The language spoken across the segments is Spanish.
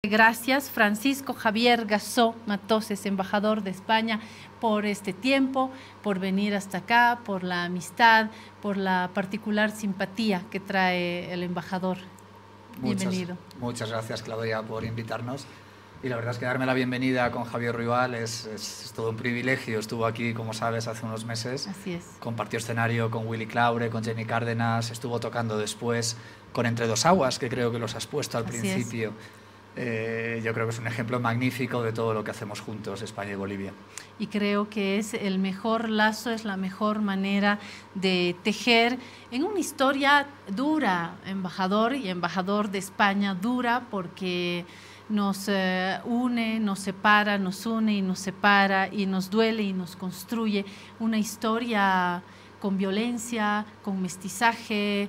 Gracias, Francisco Javier Gassó Matoses, embajador de España, por este tiempo, por venir hasta acá, por la amistad, por la particular simpatía que trae el embajador. Bienvenido. Muchas gracias, Claudia, por invitarnos. Y la verdad es que darme la bienvenida con Javier Ruibal es todo un privilegio. Estuvo aquí, como sabes, hace unos meses. Así es. Compartió escenario con Willy Claure, con Jenny Cárdenas, estuvo tocando después con Entre dos aguas, que creo que los has puesto al principio. Yo creo que es un ejemplo magnífico de todo lo que hacemos juntos, España y Bolivia. Y creo que es el mejor lazo, es la mejor manera de tejer en una historia dura, embajador y embajador de España, dura porque nos une, nos separa, nos une y nos separa y nos duele y nos construye una historia con violencia, con mestizaje,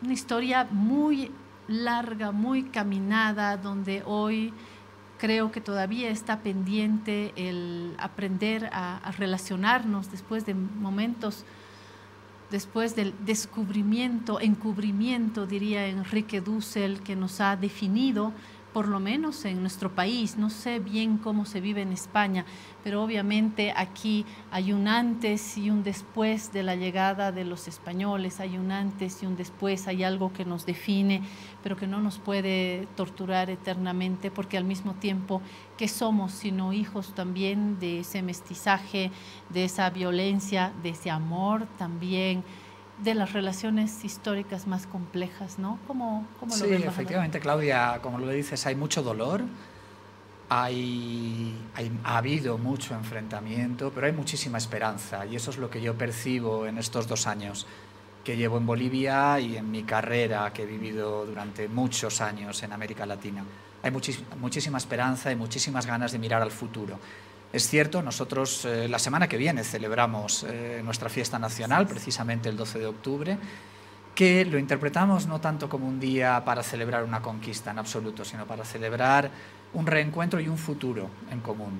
una historia muy larga, muy caminada, donde hoy creo que todavía está pendiente el aprender a relacionarnos después de momentos, después del descubrimiento, encubrimiento, diría Enrique Dussel, que nos ha definido, por lo menos en nuestro país. No sé bien cómo se vive en España, pero obviamente aquí hay un antes y un después de la llegada de los españoles, hay un antes y un después, hay algo que nos define, pero que no nos puede torturar eternamente, porque al mismo tiempo, ¿qué somos sino hijos también de ese mestizaje, de esa violencia, de ese amor también, de las relaciones históricas más complejas, ¿no? ¿Cómo sí, lo ves, efectivamente, Claudia, como lo dices, hay mucho dolor, ha habido mucho enfrentamiento, pero hay muchísima esperanza, y eso es lo que yo percibo en estos 2 años que llevo en Bolivia y en mi carrera que he vivido durante muchos años en América Latina. Hay muchísima esperanza y muchísimas ganas de mirar al futuro. Es cierto, nosotros la semana que viene celebramos nuestra fiesta nacional, precisamente el 12 de octubre, que lo interpretamos no tanto como un día para celebrar una conquista en absoluto, sino para celebrar un reencuentro y un futuro en común.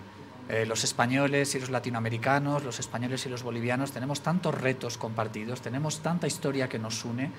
Los españoles y los latinoamericanos, los españoles y los bolivianos tenemos tantos retos compartidos, tenemos tanta historia que nos une,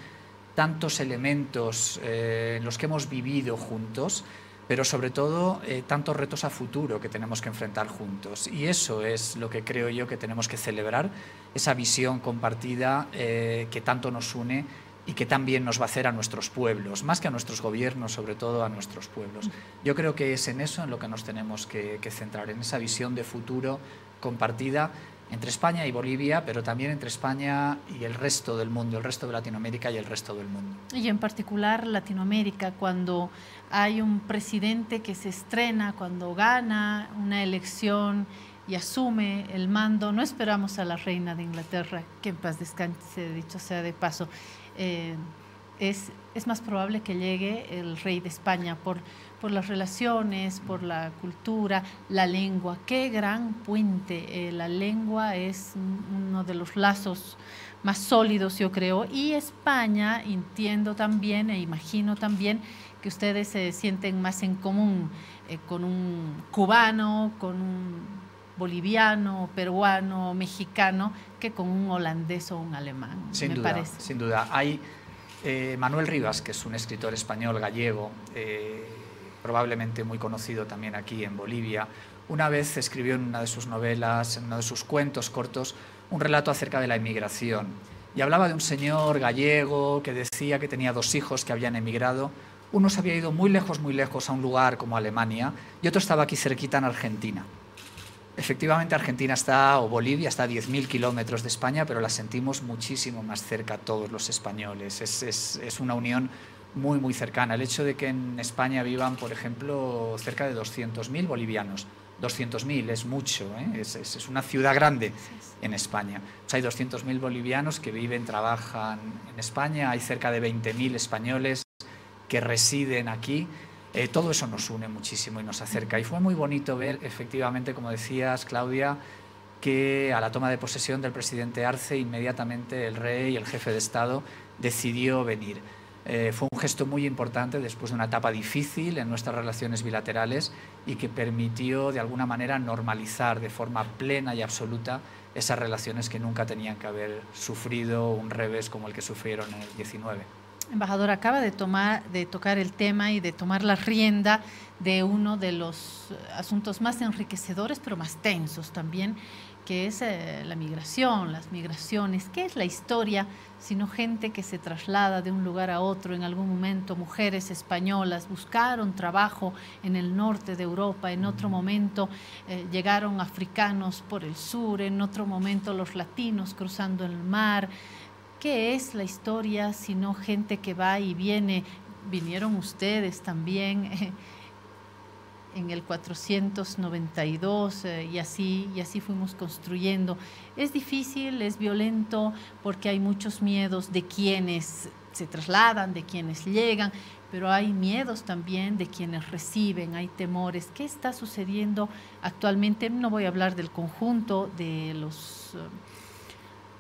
tantos elementos en los que hemos vivido juntos, pero sobre todo tantos retos a futuro que tenemos que enfrentar juntos. Y eso es lo que creo yo que tenemos que celebrar, esa visión compartida que tanto nos une y que también nos va a hacer a nuestros pueblos, más que a nuestros gobiernos, sobre todo a nuestros pueblos. Yo creo que es en eso en lo que nos tenemos que centrar, en esa visión de futuro compartida entre España y Bolivia, pero también entre España y el resto del mundo, el resto de Latinoamérica y el resto del mundo. Y en particular Latinoamérica, cuando hay un presidente que se estrena, cuando gana una elección y asume el mando, no esperamos a la reina de Inglaterra, que en paz descanse, dicho sea de paso, es más probable que llegue el rey de España por las relaciones, por la cultura, la lengua. Qué gran puente. La lengua es uno de los lazos más sólidos, yo creo. Y España, entiendo también e imagino también que ustedes se sienten más en común con un cubano, con un boliviano, peruano, mexicano, que con un holandés o un alemán, sin me duda, parece. Sin duda. Hay Manuel Rivas, que es un escritor español gallego, probablemente muy conocido también aquí en Bolivia, una vez escribió en una de sus novelas, en uno de sus cuentos cortos, un relato acerca de la emigración. Y hablaba de un señor gallego que decía que tenía 2 hijos que habían emigrado. Uno se había ido muy lejos a un lugar como Alemania y otro estaba aquí cerquita en Argentina. Efectivamente, Argentina está, o Bolivia está a 10.000 kilómetros de España, pero la sentimos muchísimo más cerca todos los españoles. Es una unión muy, muy cercana. El hecho de que en España vivan, por ejemplo, cerca de 200.000 bolivianos. 200.000 es mucho, ¿eh? Es una ciudad grande en España. O sea, hay 200.000 bolivianos que viven, trabajan en España, hay cerca de 20.000 españoles que residen aquí. Todo eso nos une muchísimo y nos acerca. Y fue muy bonito ver, efectivamente, como decías, Claudia, que a la toma de posesión del presidente Arce, inmediatamente el rey, el jefe de Estado, decidió venir. Fue un gesto muy importante después de una etapa difícil en nuestras relaciones bilaterales y que permitió, de alguna manera, normalizar de forma plena y absoluta esas relaciones que nunca tenían que haber sufrido un revés como el que sufrieron en el 19. Embajador, acaba de tocar el tema y de tomar la rienda de uno de los asuntos más enriquecedores, pero más tensos también, que es la migración, las migraciones. ¿Qué es la historia sino gente que se traslada de un lugar a otro? En algún momento mujeres españolas buscaron trabajo en el norte de Europa, en otro momento llegaron africanos por el sur, en otro momento los latinos cruzando el mar. ¿Qué es la historia sino gente que va y viene? Vinieron ustedes también en el 492 y así fuimos construyendo. Es difícil, es violento porque hay muchos miedos de quienes se trasladan, de quienes llegan, pero hay miedos también de quienes reciben, hay temores. ¿Qué está sucediendo actualmente? No voy a hablar del conjunto de los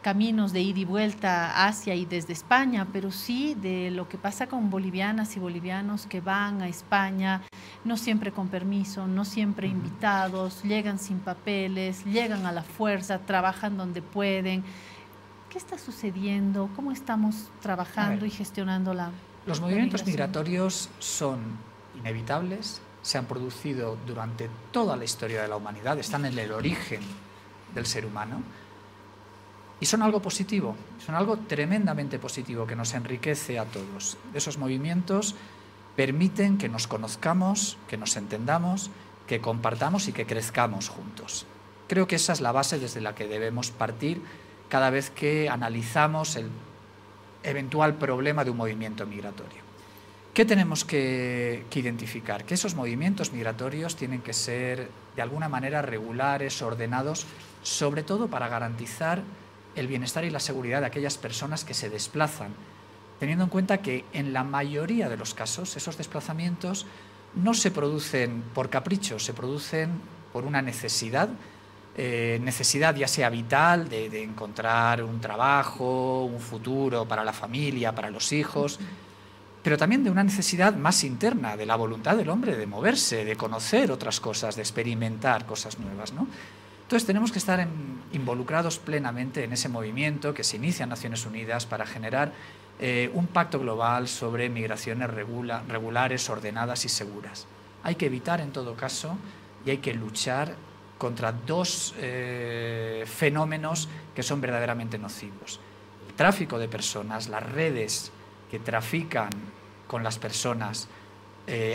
caminos de ida y vuelta hacia y desde España, pero sí de lo que pasa con bolivianas y bolivianos que van a España, no siempre con permiso, no siempre invitados, llegan sin papeles, llegan a la fuerza, trabajan donde pueden. ¿Qué está sucediendo? ¿Cómo estamos trabajando y gestionando los movimientos migratorios son inevitables, se han producido durante toda la historia de la humanidad, están en el origen del ser humano. Y son algo positivo, son algo tremendamente positivo que nos enriquece a todos. Esos movimientos permiten que nos conozcamos, que nos entendamos, que compartamos y que crezcamos juntos. Creo que esa es la base desde la que debemos partir cada vez que analizamos el eventual problema de un movimiento migratorio. ¿Qué tenemos que identificar? Que esos movimientos migratorios tienen que ser de alguna manera regulares, ordenados, sobre todo para garantizar el bienestar y la seguridad de aquellas personas que se desplazan, teniendo en cuenta que en la mayoría de los casos esos desplazamientos no se producen por capricho, se producen por una necesidad ya sea vital, de encontrar un trabajo, un futuro para la familia, para los hijos, pero también de una necesidad más interna, de la voluntad del hombre de moverse, de conocer otras cosas, de experimentar cosas nuevas, ¿no? Entonces tenemos que estar involucrados plenamente en ese movimiento que se inicia en Naciones Unidas para generar un pacto global sobre migraciones regulares, ordenadas y seguras. Hay que evitar en todo caso y hay que luchar contra dos fenómenos que son verdaderamente nocivos. El tráfico de personas, las redes que trafican con las personas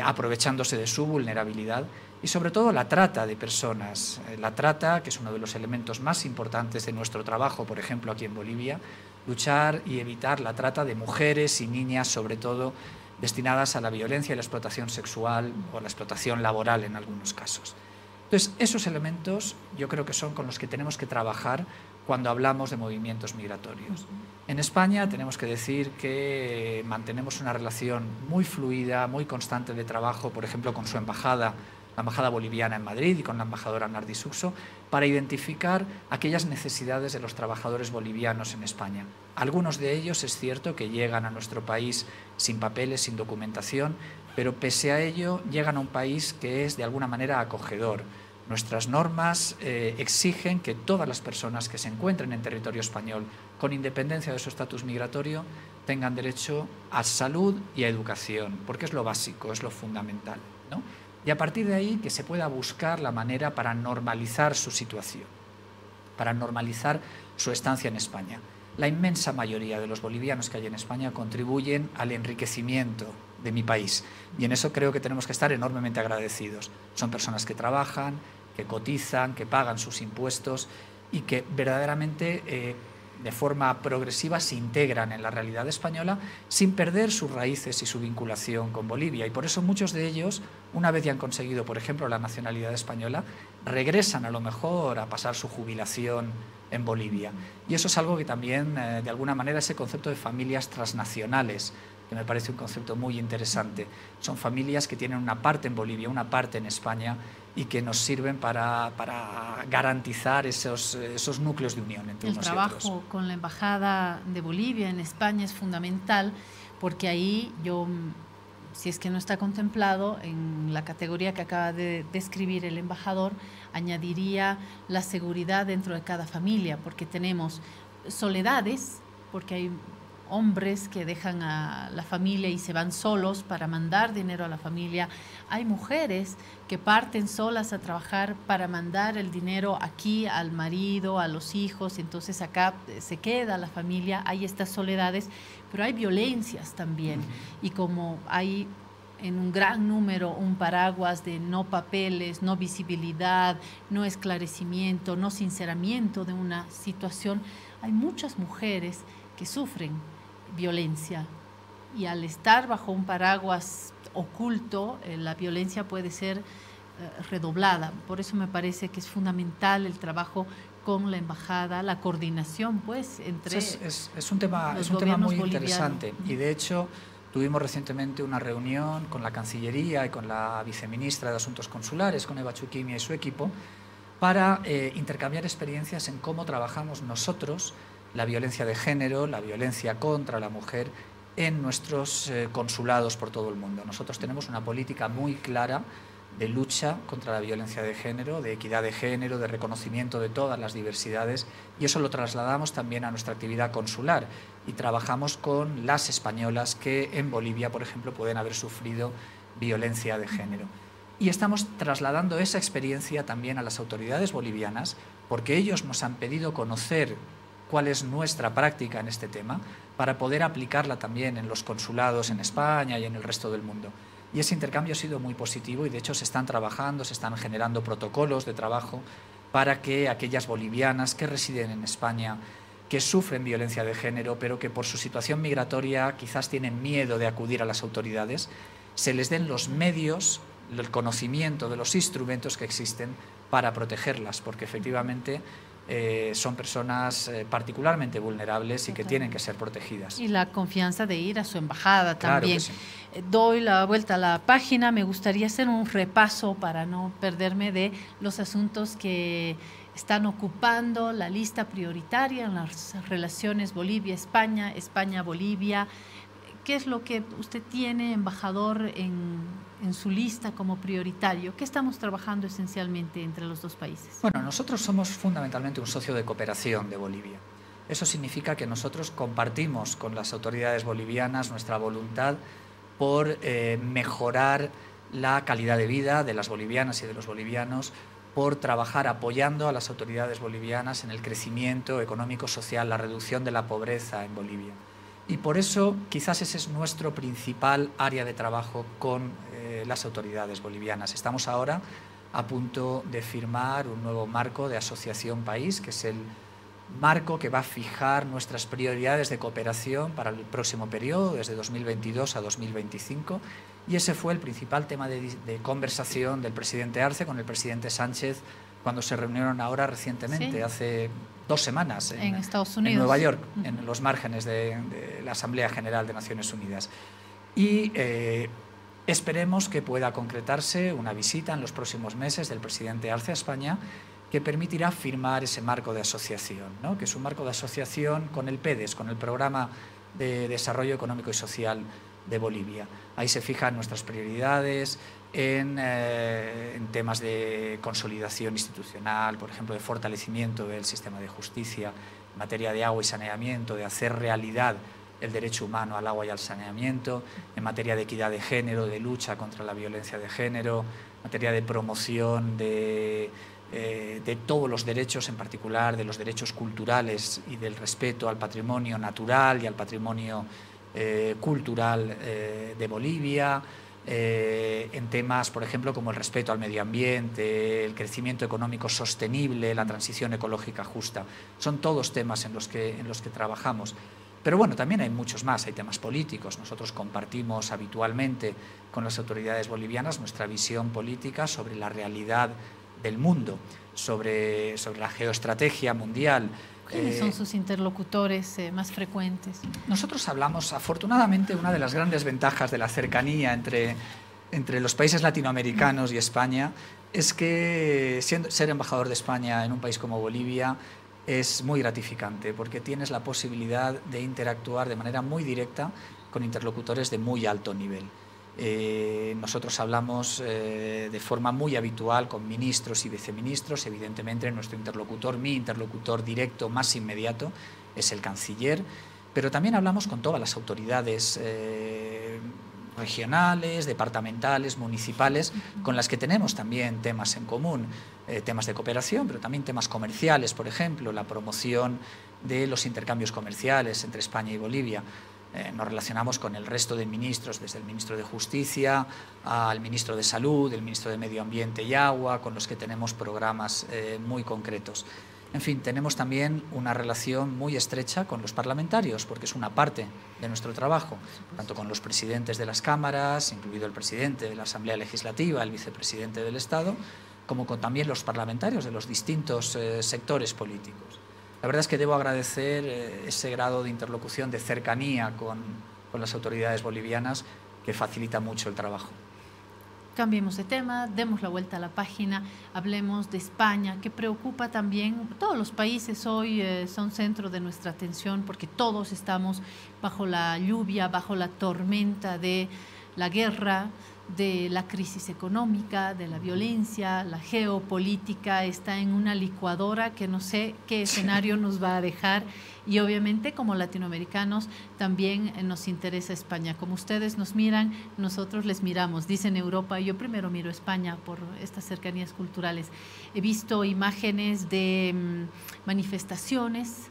aprovechándose de su vulnerabilidad, y sobre todo la trata de personas, la trata, que es uno de los elementos más importantes de nuestro trabajo, por ejemplo, aquí en Bolivia, luchar y evitar la trata de mujeres y niñas, sobre todo destinadas a la violencia y la explotación sexual o la explotación laboral en algunos casos. Entonces, esos elementos yo creo que son con los que tenemos que trabajar cuando hablamos de movimientos migratorios. En España tenemos que decir que mantenemos una relación muy fluida, muy constante de trabajo, por ejemplo, con su embajada, la Embajada Boliviana en Madrid y con la embajadora Nardi Suxo, para identificar aquellas necesidades de los trabajadores bolivianos en España. Algunos de ellos es cierto que llegan a nuestro país sin papeles, sin documentación, pero pese a ello llegan a un país que es de alguna manera acogedor. Nuestras normas exigen que todas las personas que se encuentren en territorio español, con independencia de su estatus migratorio, tengan derecho a salud y a educación, porque es lo básico, es lo fundamental, ¿no? Y a partir de ahí que se pueda buscar la manera para normalizar su situación, para normalizar su estancia en España. La inmensa mayoría de los bolivianos que hay en España contribuyen al enriquecimiento de mi país y en eso creo que tenemos que estar enormemente agradecidos. Son personas que trabajan, que cotizan, que pagan sus impuestos y que verdaderamente de forma progresiva se integran en la realidad española sin perder sus raíces y su vinculación con Bolivia. Y por eso muchos de ellos, una vez ya han conseguido, por ejemplo, la nacionalidad española, regresan a lo mejor a pasar su jubilación en Bolivia. Y eso es algo que también, de alguna manera, ese concepto de familias transnacionales, que me parece un concepto muy interesante. Son familias que tienen una parte en Bolivia, una parte en España, y que nos sirven para garantizar esos núcleos de unión entre unos y otros. El trabajo con la Embajada de Bolivia en España es fundamental, porque ahí yo, si es que no está contemplado, en la categoría que acaba de describir el embajador, añadiría la seguridad dentro de cada familia, porque tenemos soledades, porque hay hombres que dejan a la familia y se van solos para mandar dinero a la familia. Hay mujeres que parten solas a trabajar para mandar el dinero aquí al marido, a los hijos, entonces acá se queda la familia. Hay estas soledades, pero hay violencias también. Y como hay en un gran número un paraguas de no papeles, no visibilidad, no esclarecimiento, no sinceramiento de una situación, hay muchas mujeres que sufren violencia y al estar bajo un paraguas oculto, la violencia puede ser redoblada. Por eso me parece que es fundamental el trabajo con la embajada, la coordinación pues entre es un tema muy interesante y de hecho tuvimos recientemente una reunión con la Cancillería y con la viceministra de Asuntos Consulares, con Eva Chuquimia y su equipo, para intercambiar experiencias en cómo trabajamos nosotros la violencia de género, la violencia contra la mujer en nuestros consulados por todo el mundo. Nosotros tenemos una política muy clara de lucha contra la violencia de género, de equidad de género, de reconocimiento de todas las diversidades, y eso lo trasladamos también a nuestra actividad consular y trabajamos con las españolas que en Bolivia, por ejemplo, pueden haber sufrido violencia de género. Y estamos trasladando esa experiencia también a las autoridades bolivianas porque ellos nos han pedido conocer cuál es nuestra práctica en este tema para poder aplicarla también en los consulados en España y en el resto del mundo. Y ese intercambio ha sido muy positivo y de hecho se están trabajando, se están generando protocolos de trabajo para que aquellas bolivianas que residen en España, que sufren violencia de género, pero que por su situación migratoria quizás tienen miedo de acudir a las autoridades, se les den los medios, el conocimiento de los instrumentos que existen para protegerlas, porque efectivamente son personas particularmente vulnerables y que tienen que ser protegidas. Y la confianza de ir a su embajada también. Claro que sí. Doy la vuelta a la página, me gustaría hacer un repaso para no perderme de los asuntos que están ocupando la lista prioritaria en las relaciones Bolivia-España, España-Bolivia. ¿Qué es lo que usted tiene, embajador, en su lista como prioritario? ¿Qué estamos trabajando esencialmente entre los dos países? Bueno, nosotros somos fundamentalmente un socio de cooperación de Bolivia. Eso significa que nosotros compartimos con las autoridades bolivianas nuestra voluntad por mejorar la calidad de vida de las bolivianas y de los bolivianos, por trabajar apoyando a las autoridades bolivianas en el crecimiento económico, social, la reducción de la pobreza en Bolivia. Y por eso quizás ese es nuestro principal área de trabajo con las autoridades bolivianas. Estamos ahora a punto de firmar un nuevo marco de asociación país, que es el marco que va a fijar nuestras prioridades de cooperación para el próximo periodo, desde 2022 a 2025, y ese fue el principal tema de conversación del presidente Arce con el presidente Sánchez cuando se reunieron ahora recientemente, sí, hace 2 semanas, en Estados Unidos, en Nueva York, en los márgenes de la Asamblea General de Naciones Unidas. Y esperemos que pueda concretarse una visita en los próximos meses del presidente Arce a España que permitirá firmar ese marco de asociación, ¿no? Que es un marco de asociación con el PEDES, con el Programa de Desarrollo Económico y Social de Bolivia. Ahí se fijan nuestras prioridades en temas de consolidación institucional, por ejemplo, de fortalecimiento del sistema de justicia, en materia de agua y saneamiento, de hacer realidad el derecho humano al agua y al saneamiento, en materia de equidad de género, de lucha contra la violencia de género, en materia de promoción de todos los derechos, en particular de los derechos culturales y del respeto al patrimonio natural y al patrimonio cultural de Bolivia, en temas, por ejemplo, como el respeto al medio ambiente, el crecimiento económico sostenible, la transición ecológica justa. Son todos temas en los que trabajamos. Pero bueno, también hay muchos más, hay temas políticos. Nosotros compartimos habitualmente con las autoridades bolivianas nuestra visión política sobre la realidad del mundo, sobre la geoestrategia mundial. ¿Quiénes son sus interlocutores más frecuentes? Nosotros hablamos, afortunadamente, una de las grandes ventajas de la cercanía entre los países latinoamericanos y España es que ser embajador de España en un país como Bolivia es muy gratificante porque tienes la posibilidad de interactuar de manera muy directa con interlocutores de muy alto nivel. Nosotros hablamos de forma muy habitual con ministros y viceministros. Evidentemente nuestro interlocutor, mi interlocutor directo más inmediato es el canciller, pero también hablamos con todas las autoridades regionales, departamentales, municipales, con las que tenemos también temas en común, temas de cooperación, pero también temas comerciales, por ejemplo, la promoción de los intercambios comerciales entre España y Bolivia. Nos relacionamos con el resto de ministros, desde el ministro de Justicia al ministro de Salud, el ministro de Medio Ambiente y Agua, con los que tenemos programas muy concretos. En fin, tenemos también una relación muy estrecha con los parlamentarios, porque es una parte de nuestro trabajo, tanto con los presidentes de las cámaras, incluido el presidente de la Asamblea Legislativa, el vicepresidente del Estado, como con también los parlamentarios de los distintos sectores políticos. La verdad es que debo agradecer ese grado de interlocución, de cercanía con las autoridades bolivianas, que facilita mucho el trabajo. Cambiemos de tema, demos la vuelta a la página, hablemos de España, que preocupa también. Todos los países hoy son centro de nuestra atención porque todos estamos bajo la lluvia, bajo la tormenta de la guerra, de la crisis económica, de la violencia, la geopolítica está en una licuadora que no sé qué escenario nos va a dejar, y obviamente como latinoamericanos también nos interesa España. Como ustedes nos miran, nosotros les miramos. Dicen Europa, yo primero miro España por estas cercanías culturales. He visto imágenes de manifestaciones,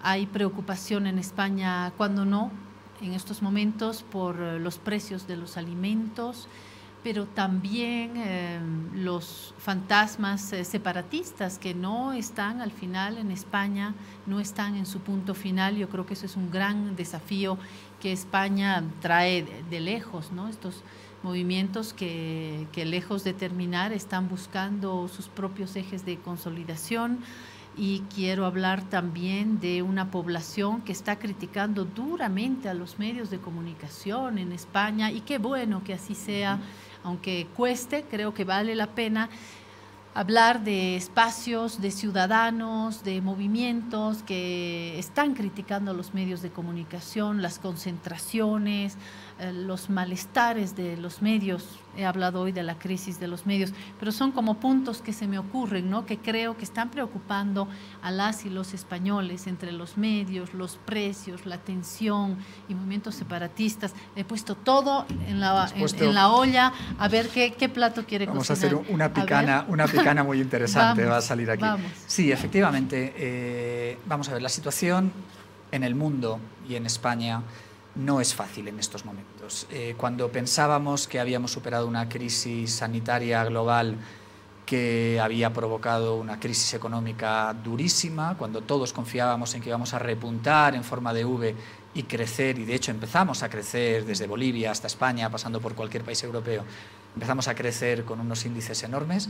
hay preocupación en España, cuando no, en estos momentos por los precios de los alimentos, pero también los fantasmas separatistas que no están al final en España, no están en su punto final. Yo creo que eso es un gran desafío que España trae de lejos, ¿no? Estos movimientos que lejos de terminar están buscando sus propios ejes de consolidación. Y quiero hablar también de una población que está criticando duramente a los medios de comunicación en España, y qué bueno que así sea, aunque cueste, creo que vale la pena hablar de espacios, de ciudadanos, de movimientos que están criticando a los medios de comunicación, las concentraciones, los malestares de los medios. He hablado hoy de la crisis de los medios, pero son como puntos que se me ocurren, ¿no? Que creo que están preocupando a las y los españoles, entre los medios, los precios, la tensión y movimientos separatistas. He puesto todo en la olla, a ver qué plato quiere Vamos cocinar. Vamos a hacer una picana muy interesante. Vamos, va a salir aquí. Vamos. Sí, efectivamente. Vamos a ver, la situación en el mundo y en España no es fácil en estos momentos. Cuando pensábamos que habíamos superado una crisis sanitaria global que había provocado una crisis económica durísima, cuando todos confiábamos en que íbamos a repuntar en forma de V y crecer, y de hecho empezamos a crecer desde Bolivia hasta España, pasando por cualquier país europeo, empezamos a crecer con unos índices enormes,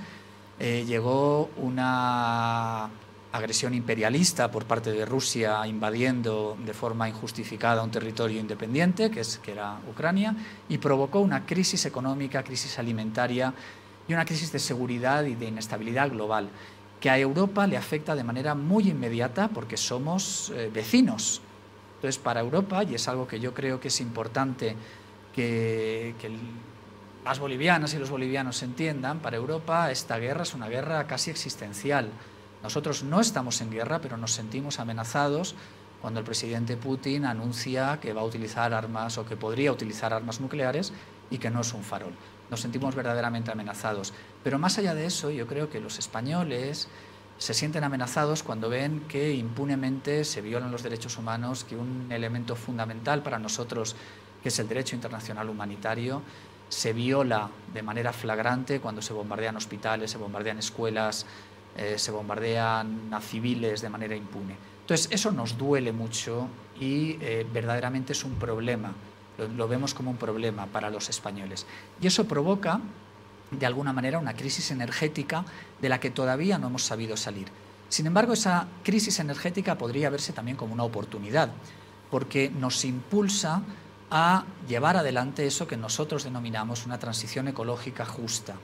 llegó una agresión imperialista por parte de Rusia invadiendo de forma injustificada un territorio independiente, que era Ucrania, y provocó una crisis económica, crisis alimentaria y una crisis de seguridad y de inestabilidad global, que a Europa le afecta de manera muy inmediata porque somos vecinos. Entonces, para Europa, y es algo que yo creo que es importante que las bolivianas y los bolivianos entiendan, para Europa esta guerra es una guerra casi existencial. Nosotros no estamos en guerra, pero nos sentimos amenazados cuando el presidente Putin anuncia que va a utilizar armas o que podría utilizar armas nucleares y que no es un farol. Nos sentimos verdaderamente amenazados. Pero más allá de eso, yo creo que los españoles se sienten amenazados cuando ven que impunemente se violan los derechos humanos, que un elemento fundamental para nosotros, que es el derecho internacional humanitario, se viola de manera flagrante cuando se bombardean hospitales, se bombardean escuelas, se bombardean a civiles de manera impune. Entonces, eso nos duele mucho y verdaderamente es un problema, lo vemos como un problema para los españoles. Y eso provoca, de alguna manera, una crisis energética de la que todavía no hemos sabido salir. Sin embargo, esa crisis energética podría verse también como una oportunidad, porque nos impulsa a llevar adelante eso que nosotros denominamos una transición ecológica justa,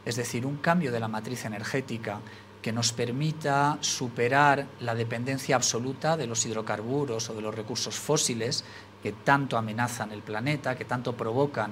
es decir, un cambio de la matriz energética que nos permita superar la dependencia absoluta de los hidrocarburos o de los recursos fósiles que tanto amenazan el planeta, que tanto provocan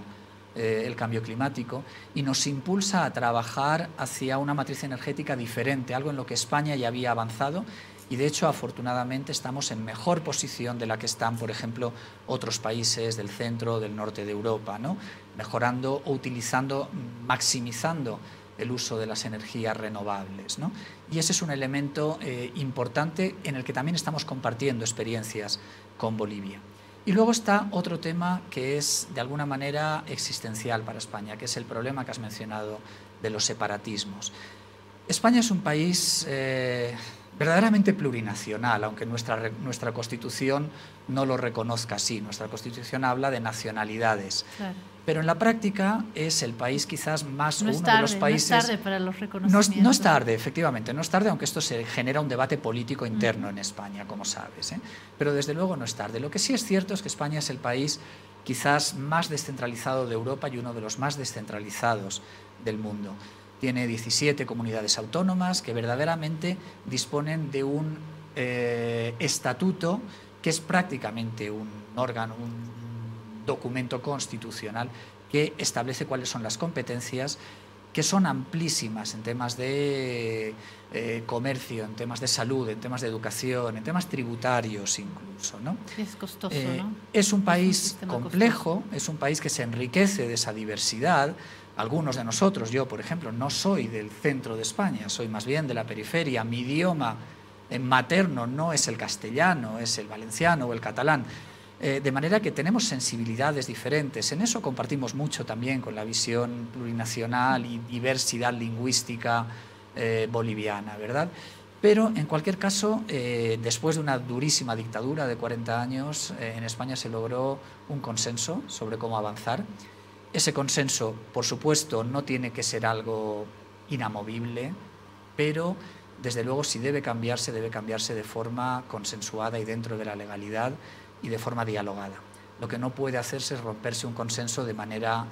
el cambio climático, y nos impulsa a trabajar hacia una matriz energética diferente, algo en lo que España ya había avanzado y de hecho afortunadamente estamos en mejor posición de la que están, por ejemplo, otros países del centro, del norte de Europa, ¿no? Mejorando o utilizando, maximizando el uso de las energías renovables, ¿no? Y ese es un elemento importante en el que también estamos compartiendo experiencias con Bolivia. Y luego está otro tema que es de alguna manera existencial para España, que es el problema que has mencionado de los separatismos. España es un país verdaderamente plurinacional, aunque nuestra Constitución no lo reconozca así. Nuestra Constitución habla de nacionalidades. Claro. Pero en la práctica es el país quizás más, no uno tarde, de los países... No es tarde para los reconocimientos. No es tarde, efectivamente, no es tarde, aunque esto se genera un debate político interno en España, como sabes, ¿eh? Pero desde luego no es tarde. Lo que sí es cierto es que España es el país quizás más descentralizado de Europa y uno de los más descentralizados del mundo. Tiene 17 comunidades autónomas que verdaderamente disponen de un estatuto que es prácticamente un órgano, un documento constitucional que establece cuáles son las competencias, que son amplísimas en temas de comercio, en temas de salud, en temas de educación, en temas tributarios incluso, ¿no? Es costoso, ¿no? Es un país complejo, es un país que se enriquece de esa diversidad. Algunos de nosotros, yo por ejemplo, no soy del centro de España, soy más bien de la periferia. Mi idioma materno no es el castellano, es el valenciano o el catalán. De manera que tenemos sensibilidades diferentes. En eso compartimos mucho también con la visión plurinacional y diversidad lingüística boliviana, ¿verdad? Pero en cualquier caso, después de una durísima dictadura de 40 años, en España se logró un consenso sobre cómo avanzar. Ese consenso, por supuesto, no tiene que ser algo inamovible, pero desde luego si debe cambiarse de forma consensuada y dentro de la legalidad y de forma dialogada. Lo que no puede hacerse es romperse un consenso de manera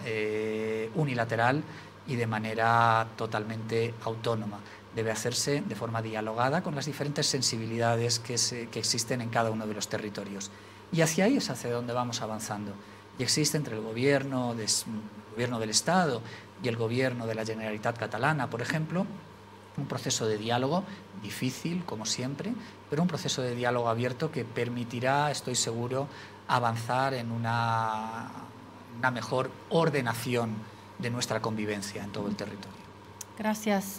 unilateral y de manera totalmente autónoma. Debe hacerse de forma dialogada con las diferentes sensibilidades que existen en cada uno de los territorios. Y hacia ahí es hacia donde vamos avanzando. Y existe entre el gobierno del Estado y el gobierno de la Generalitat Catalana, por ejemplo, un proceso de diálogo difícil, como siempre, pero un proceso de diálogo abierto que permitirá, estoy seguro, avanzar en una mejor ordenación de nuestra convivencia en todo el territorio. Gracias.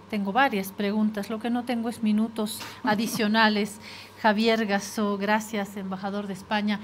Tengo varias preguntas. Lo que no tengo es minutos adicionales. Javier Gassó, gracias, embajador de España.